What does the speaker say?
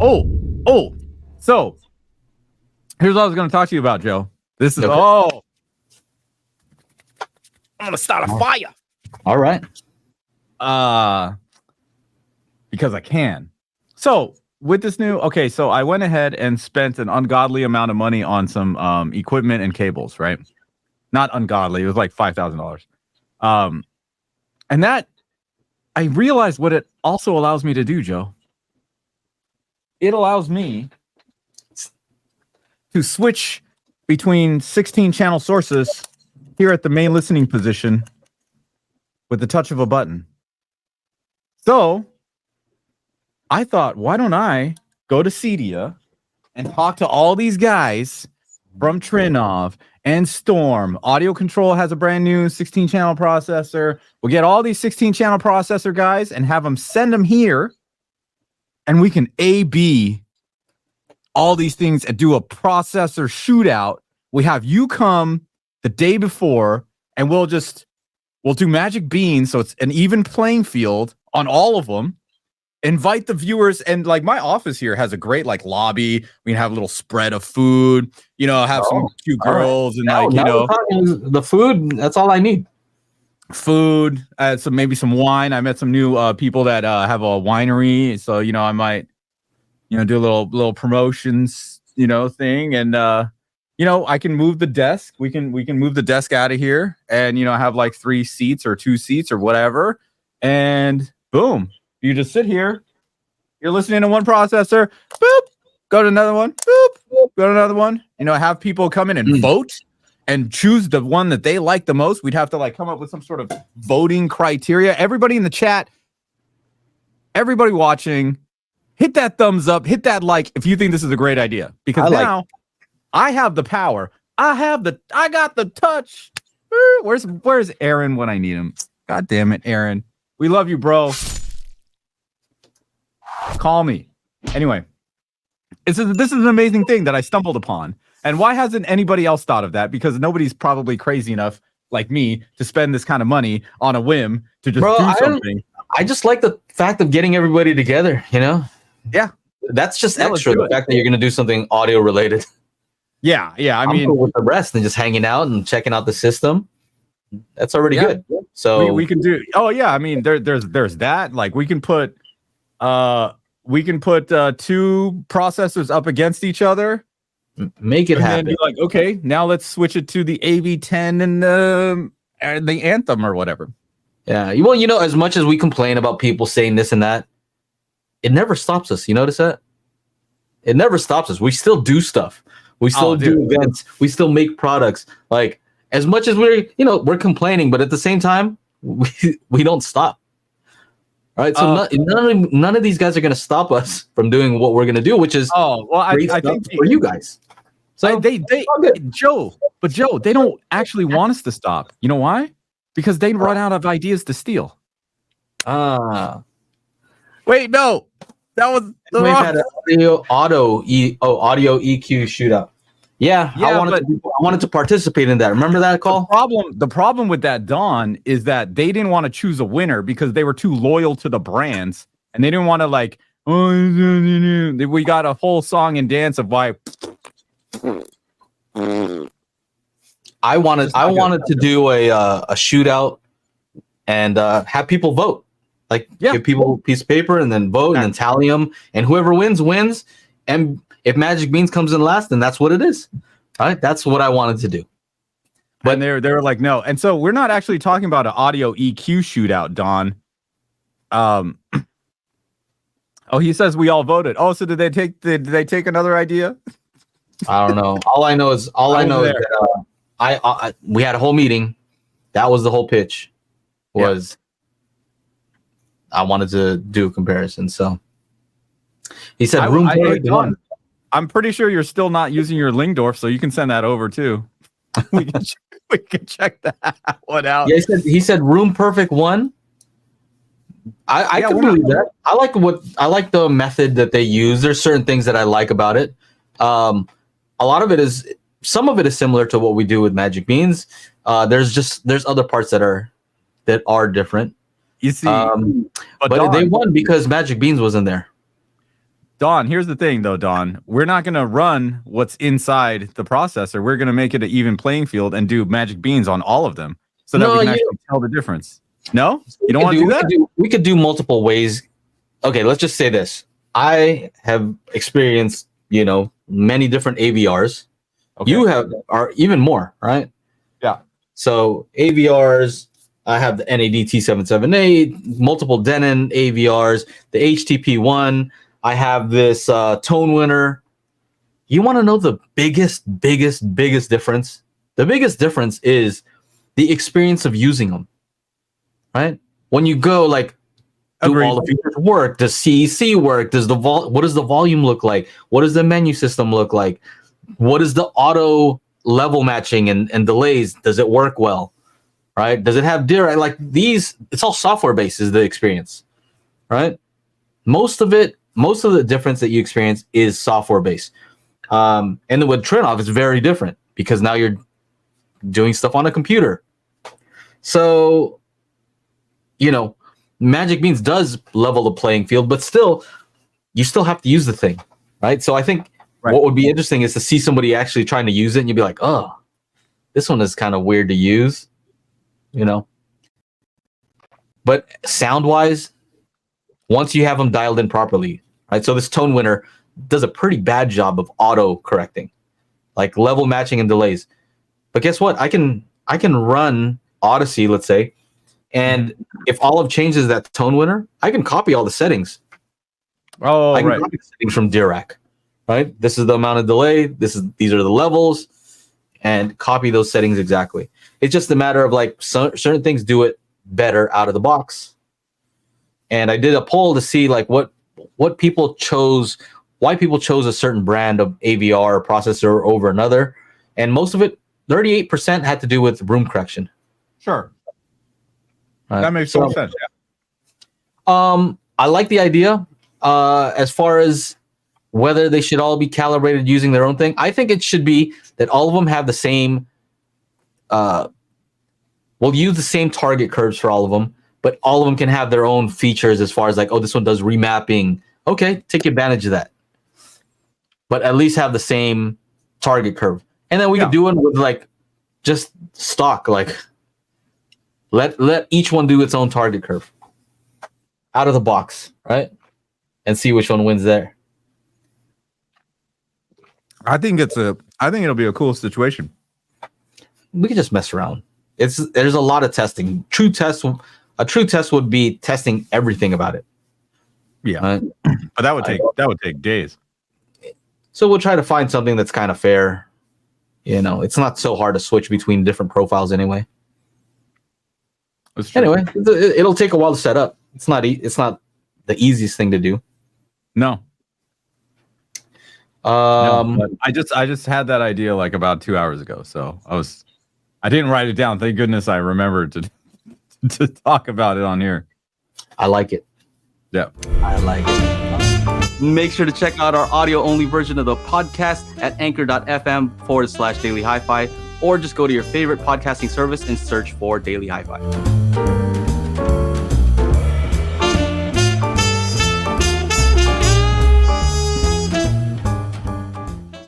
Oh. So here's what I was going to talk to you about, Joe. This is I'm going to start a fire. All right. Because I can. So with this new, so I went ahead and spent an ungodly amount of money on some equipment and cables, right? Not ungodly. It was like $5,000. And that, I realized what it also allows me to do, Joe. It allows me to switch between 16 channel sources here at the main listening position with the touch of a button. So I thought, why don't I go to Cedia and talk to all these guys from Trinov and Storm. Audio Control has a brand new 16 channel processor. We'll get all these 16 channel processor guys and have them send them here, and we can A/B all these things and do a processor shootout. We have you come the day before, and we'll do magic beans, so it's an even playing field on all of them. Invite the viewers, and like my office here has a great like lobby. We can have a little spread of food, have some cute girls and the food. That's all I need. Food, maybe some wine. I met some new people that have a winery, so I might do a little promotions thing, and I can move the desk. We can move the desk out of here, and have like 3 seats or 2 seats or whatever, and boom. You just sit here, you're listening to one processor, boop, go to another one, boop, go to another one. Have people come in and vote and choose the one that they like the most. We'd have to like come up with some sort of voting criteria. Everybody in the chat, everybody watching, hit that thumbs up, hit that like if you think this is a great idea. Because now I have the power. I got the touch. Where's Aaron when I need him? God damn it, Aaron. We love you, bro. Call me. Anyway, this is an amazing thing that I stumbled upon. And why hasn't anybody else thought of that? Because nobody's probably crazy enough like me to spend this kind of money on a whim to just do something. I just like the fact of getting everybody together, Yeah. That's just extra. The fact that you're going to do something audio related. Yeah. I mean, cool with the rest and just hanging out and checking out the system. That's already good. So we can do. Oh yeah. I mean, there's that. Like we can put 2 processors up against each other, make it happen. And then be like, okay, now let's switch it to the AV10 and the Anthem or whatever. Yeah, well, as much as we complain about people saying this and that, it never stops us. You notice that? It never stops us. We still do stuff. We still do events. We still make products. Like as much as we're complaining, but at the same time, we don't stop. All right, so none of these guys are going to stop us from doing what we're going to do, which is I think for you guys. So they Joe, they don't actually want us to stop. You know why? Because they run out of ideas to steal. Wait, no, that was the wrong. Had an audio EQ shootout. Yeah, I wanted to participate in that. Remember that call? The problem with that, Don, is that they didn't want to choose a winner because they were too loyal to the brands, and they didn't want to like. We got a whole song and dance of why. I wanted to do a shootout and have people vote. Give people a piece of paper and then vote and then tally them, and whoever wins. And if Magic Beans comes in last, then that's what it is. All right, that's what I wanted to do. But they were like, no. And so we're not actually talking about an audio EQ shootout, Don. He says we all voted. Oh, so did they take another idea? I don't know. All I know is that we had a whole meeting. That was the whole pitch. I wanted to do a comparison. So he said room one. I'm pretty sure you're still not using your Lingdorf, so you can send that over too. we can check that one out. Yeah, he said room perfect 1. I can believe that. I like the method that they use. There's certain things that I like about it. A lot of it is, some of it is similar to what we do with Magic Beans. There's other parts that are different. You see, but they won because Magic Beans wasn't there. Don, here's the thing, though, Don. We're not going to run what's inside the processor. We're going to make it an even playing field and do magic beans on all of them so that we can actually tell the difference. No? You don't want to do that? We could do multiple ways. Okay, let's just say this. I have experienced, many different AVRs. Okay. You are even more, right? Yeah. So AVRs, I have the NAD T778, multiple Denon AVRs, the HTP1. I have this tone winner. You want to know the biggest difference? The biggest difference is the experience of using them, right? When you go do all the features work? Does CEC work? Does what does the volume look like? What does the menu system look like? What is the auto level matching and delays? Does it work well? Right? Does it have DIR? Like these, it's all software based is the experience, right? Most of the difference that you experience is software based. And then with Trinov, it's very different because now you're doing stuff on a computer. So, Magic Beans does level the playing field, but still, you still have to use the thing, right? So I think what would be interesting is to see somebody actually trying to use it and you'd be like, oh, this one is kind of weird to use, But sound-wise, once you have them dialed in properly, right? So this tone winner does a pretty bad job of auto-correcting, like level matching and delays. But guess what? I can run Odyssey, let's say, and if Olive changes that tone winner, I can copy all the settings. Oh, I can copy the settings from Dirac, right? This is the amount of delay. These are the levels, and copy those settings exactly. It's just a matter of certain things do it better out of the box. And I did a poll to see what people chose, why people chose a certain brand of AVR or processor over another, and most of it, 38% had to do with room correction. Sure. That makes total sense. Yeah. I like the idea. As far as whether they should all be calibrated using their own thing, I think it should be that all of them have the same. We'll use the same target curves for all of them, but all of them can have their own features as far as this one does remapping. Okay, take advantage of that. But at least have the same target curve, and then we could do it with just stock Let each one do its own target curve out of the box, right? And see which one wins there. I think it'll be a cool situation. We can just mess around. There's a lot of testing. A true test would be testing everything about it. Yeah. But that would take days. So we'll try to find something that's kind of fair. It's not so hard to switch between different profiles anyway. Anyway, it'll take a while to set up. It's not the easiest thing to do. No. I just had that idea about 2 hours ago. So I didn't write it down. Thank goodness I remembered to talk about it on here. I like it. Yeah. I like it. Make sure to check out our audio-only version of the podcast at anchor.fm/Daily HiFi, or just go to your favorite podcasting service and search for Daily HiFi.